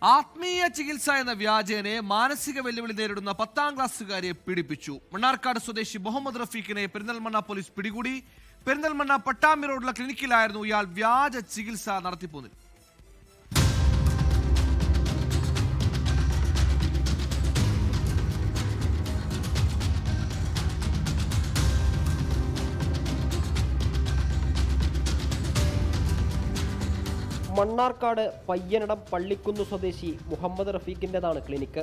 ആത്മീയ ചികിത്സ എന്ന വ്യാജേനെ മാനസിക വെല്ലുവിളി നേരിടുന്ന 10ാം ക്ലാസ്സുകാരെ പീഡിപ്പിച്ചു. മണ്ണാർക്കാട് സ്വദേശി മുഹമ്മദ് റഫീഖിനെ പെരിന്തൽമണ്ണ പോലീസ് പിടികൂടി. പെരിന്തൽമണ്ണ പട്ടാമ്പി റോഡിലെ ക്ലിനിക്കിലായിരുന്നു ഇയാൾ വ്യാജ ചികിത്സ നടത്തിപ്പോന്നത്. മണ്ണാർക്കാട് പയ്യനടം പള്ളിക്കുന്ന് സ്വദേശി മുഹമ്മദ് റഫീഖിൻ്റെതാണ് ക്ലിനിക്ക്.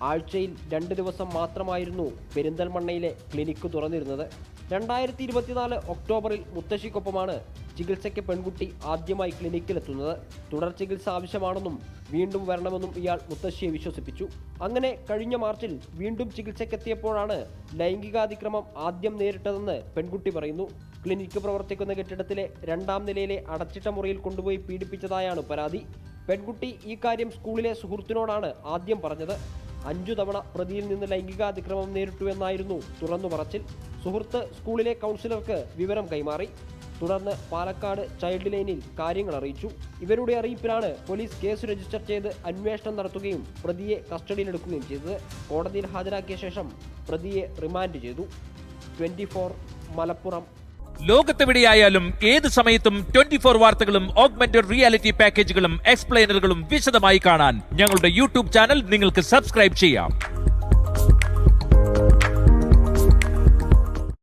ആഴ്ചയിൽ 2 ദിവസം മാത്രമായിരുന്നു പെരിന്തൽമണ്ണയിലെ ക്ലിനിക്ക് തുറന്നിരുന്നത്. 2024 ഒക്ടോബറിൽ മുത്തശ്ശിക്കൊപ്പമാണ് ചികിത്സയ്ക്ക് പെൺകുട്ടി ആദ്യമായി ക്ലിനിക്കിലെത്തുന്നത്. തുടർ ചികിത്സ ആവശ്യമാണെന്നും വീണ്ടും വരണമെന്നും ഇയാൾ മുത്തശ്ശിയെ വിശ്വസിപ്പിച്ചു. അങ്ങനെ കഴിഞ്ഞ മാർച്ചിൽ വീണ്ടും ചികിത്സയ്ക്കെത്തിയപ്പോഴാണ് ലൈംഗികാതിക്രമം ആദ്യം നേരിട്ടതെന്ന് പെൺകുട്ടി പറയുന്നു. ക്ലിനിക്ക് പ്രവർത്തിക്കുന്ന കെട്ടിടത്തിലെ 2ാം നിലയിലെ അടച്ചിട്ട മുറിയിൽ കൊണ്ടുപോയി പീഡിപ്പിച്ചതായാണ് പരാതി. പെൺകുട്ടി ഈ കാര്യം സ്കൂളിലെ സുഹൃത്തിനോടാണ് ആദ്യം പറഞ്ഞത്. 5 തവണ പ്രതിയിൽ നിന്ന് ലൈംഗികാതിക്രമം നേരിട്ടു എന്നായിരുന്നു തുറന്നു പറച്ചിൽ. സുഹൃത്ത് സ്കൂളിലെ കൗൺസിലർക്ക് വിവരം കൈമാറി. തുടർന്ന് പാലക്കാട് ചൈൽഡ് ലൈനിൽ കാര്യങ്ങൾ അറിയിച്ചു. ഇവരുടെ അറിയിപ്പിലാണ് പോലീസ് കേസ് രജിസ്റ്റർ ചെയ്ത് അന്വേഷണം നടത്തുകയും പ്രതിയെ കസ്റ്റഡിയിലെടുക്കുകയും ചെയ്തത്. കോടതിയിൽ ഹാജരാക്കിയ ശേഷം പ്രതിയെ റിമാൻഡ് ചെയ്തു. 24 മലപ്പുറം. ലോകത്തെവിടെയായാലും ഏത് സമയത്തും 24 വാർത്തകളും ഓഗ്മെന്റഡ് റിയാലിറ്റി പാക്കേജുകളും എക്സ്പ്ലെയിനറുകളും വിശദമായി കാണാൻ ഞങ്ങളുടെ യൂട്യൂബ് ചാനൽ നിങ്ങൾക്ക് സബ്സ്ക്രൈബ് ചെയ്യാം.